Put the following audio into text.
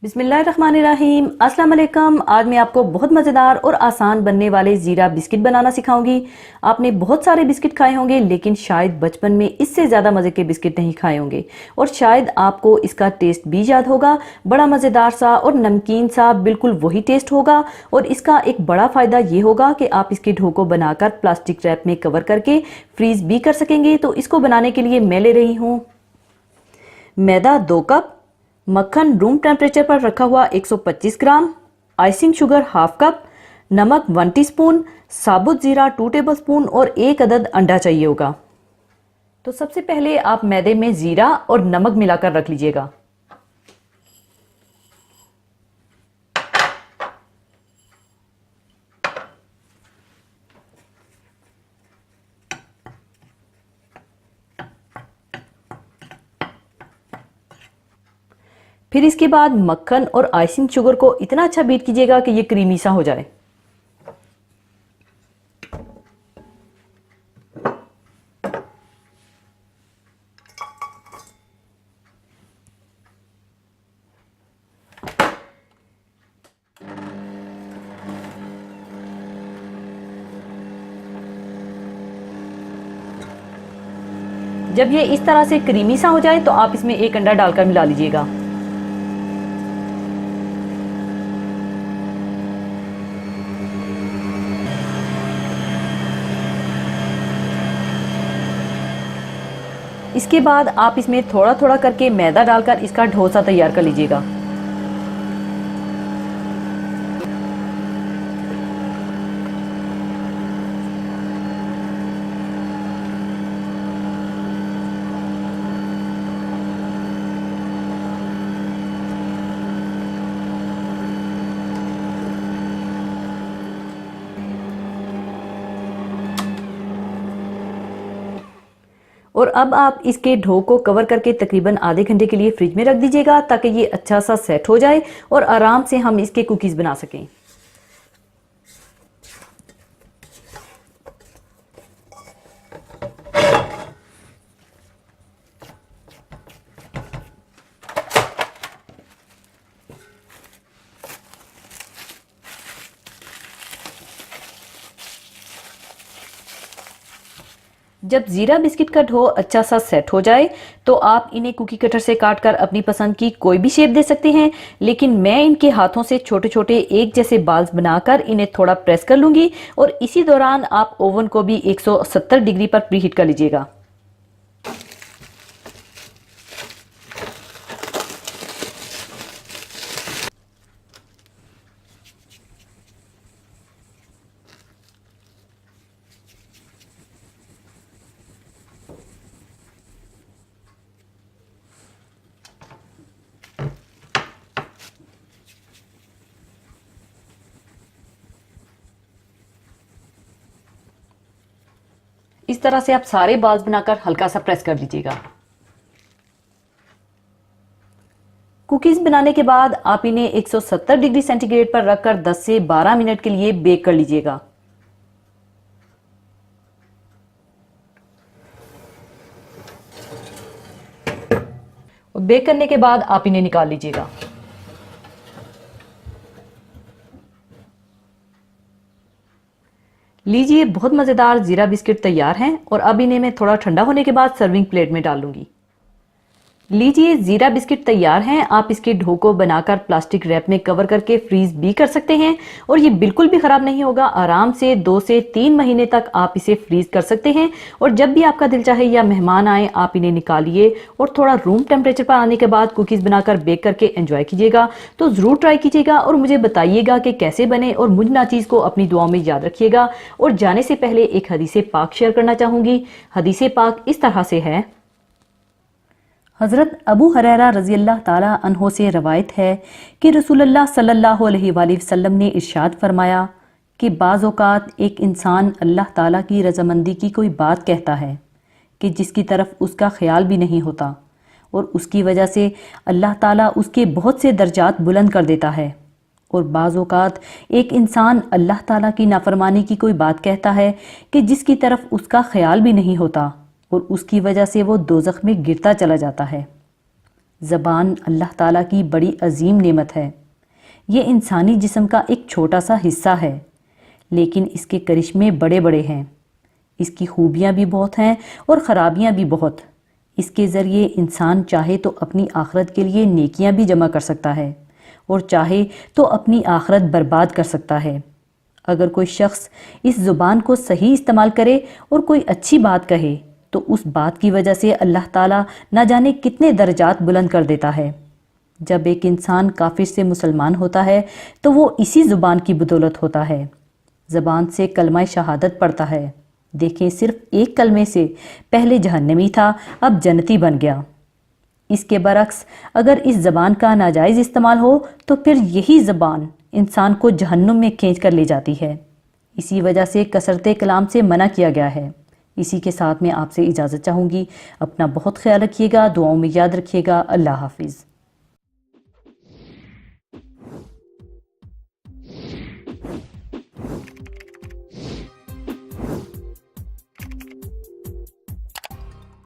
बिस्मिल्लाहिर्रहमानिर्रहीम। अस्सलाम वालेकुम। आज मैं आपको बहुत मज़ेदार और आसान बनने वाले ज़ीरा बिस्किट बनाना सिखाऊंगी। आपने बहुत सारे बिस्किट खाए होंगे लेकिन शायद बचपन में इससे ज़्यादा मज़े के बिस्किट नहीं खाए होंगे और शायद आपको इसका टेस्ट भी याद होगा। बड़ा मज़ेदार सा और नमकीन सा बिल्कुल वही टेस्ट होगा। और इसका एक बड़ा फ़ायदा ये होगा कि आप इसके डो को बनाकर प्लास्टिक रैप में कवर करके फ्रीज़ भी कर सकेंगे। तो इसको बनाने के लिए मैं ले रही हूँ मैदा 2 कप, मक्खन रूम टेम्परेचर पर रखा हुआ 125 ग्राम, आइसिंग शुगर हाफ कप, नमक 1 टीस्पून, साबुत जीरा 2 टेबलस्पून और 1 अदद अंडा चाहिए होगा। तो सबसे पहले आप मैदे में जीरा और नमक मिलाकर रख लीजिएगा। फिर इसके बाद मक्खन और आइसिंग शुगर को इतना अच्छा बीट कीजिएगा कि ये क्रीमी सा हो जाए। जब ये इस तरह से क्रीमी सा हो जाए तो आप इसमें 1 अंडा डालकर मिला लीजिएगा। इसके बाद आप इसमें थोड़ा थोड़ा करके मैदा डालकर इसका डोसा तैयार कर लीजिएगा। और अब आप इसके डो को कवर करके तकरीबन आधे घंटे के लिए फ्रिज में रख दीजिएगा ताकि ये अच्छा सा सेट हो जाए और आराम से हम इसके कुकीज़ बना सकें। जब ज़ीरा बिस्किट का डो अच्छा सा सेट हो जाए तो आप इन्हें कुकी कटर से काटकर अपनी पसंद की कोई भी शेप दे सकते हैं, लेकिन मैं इनके हाथों से छोटे छोटे एक जैसे बाल्स बनाकर इन्हें थोड़ा प्रेस कर लूंगी और इसी दौरान आप ओवन को भी 170 डिग्री पर प्रीहीट कर लीजिएगा। इस तरह से आप सारे बाल्स बनाकर हल्का सा प्रेस कर लीजिएगा। कुकीज़ बनाने के बाद आप इन्हें 170 डिग्री सेंटीग्रेड पर रखकर 10 से 12 मिनट के लिए बेक कर लीजिएगा। और बेक करने के बाद आप इन्हें निकाल लीजिएगा। लीजिए, बहुत मज़ेदार ज़ीरा बिस्किट तैयार हैं और अब इन्हें मैं थोड़ा ठंडा होने के बाद सर्विंग प्लेट में डाल लूँगी। लीजिए, ज़ीरा बिस्किट तैयार हैं। आप इसके डो को बनाकर प्लास्टिक रैप में कवर करके फ्रीज भी कर सकते हैं और ये बिल्कुल भी ख़राब नहीं होगा। आराम से 2 से 3 महीने तक आप इसे फ्रीज कर सकते हैं और जब भी आपका दिल चाहे या मेहमान आए आप इन्हें निकालिए और थोड़ा रूम टेम्परेचर पर आने के बाद कुकीज़ बनाकर बेक करके एंजॉय कीजिएगा। तो ज़रूर ट्राई कीजिएगा और मुझे बताइएगा कि कैसे बने और मुझ नाचीज़ को अपनी दुआओं में याद रखिएगा। और जाने से पहले एक हदीस पाक शेयर करना चाहूँगी। हदीस पाक इस तरह से है। हज़रत अबू हुरैरा रज़ी अल्लाह ताला अन्हो से रवायत है कि रसूलुल्लाह सल्लल्लाहु अलैहि वसल्लम ने इरशाद फरमाया कि बाज़ औक़ात एक इंसान अल्लाह ताला की रज़ामंदी की कोई बात कहता है कि जिसकी तरफ उसका ख्याल भी नहीं होता और उसकी वजह से अल्लाह ताला उसके बहुत से दर्जात बुलंद कर देता है। और बाज़ औक़ात एक इंसान अल्लाह ताला की नाफरमानी की कोई बात कहता है कि जिसकी तरफ उसका ख्याल भी नहीं होता और उसकी वजह से वो दोज़ख में गिरता चला जाता है। ज़बान अल्लाह ताला की बड़ी अजीम नेमत है। ये इंसानी जिस्म का एक छोटा सा हिस्सा है, लेकिन इसके करिश्मे बड़े बड़े हैं। इसकी खूबियाँ भी बहुत हैं और ख़राबियाँ भी बहुत। इसके ज़रिए इंसान चाहे तो अपनी आखरत के लिए नेकियां भी जमा कर सकता है और चाहे तो अपनी आखरत बर्बाद कर सकता है। अगर कोई शख्स इस ज़ुबान को सही इस्तेमाल करे और कोई अच्छी बात कहे तो उस बात की वजह से अल्लाह ताला ना जाने कितने दर्जात बुलंद कर देता है। जब एक इंसान काफिर से मुसलमान होता है तो वो इसी ज़ुबान की बदौलत होता है। ज़बान से कलमा शहादत पढ़ता है। देखें, सिर्फ एक कलमे से पहले जहन्नमी था, अब जन्नती बन गया। इसके बरक्स अगर इस ज़बान का नाजायज़ इस्तेमाल हो तो फिर यही ज़बान इंसान को जहन्नुम में खींच कर ले जाती है। इसी वजह से कसरते कलाम से मना किया गया है। इसी के साथ मैं आपसे इजाज़त चाहूँगी। अपना बहुत ख्याल रखिएगा, दुआओं में याद रखिएगा। अल्लाह हाफिज़।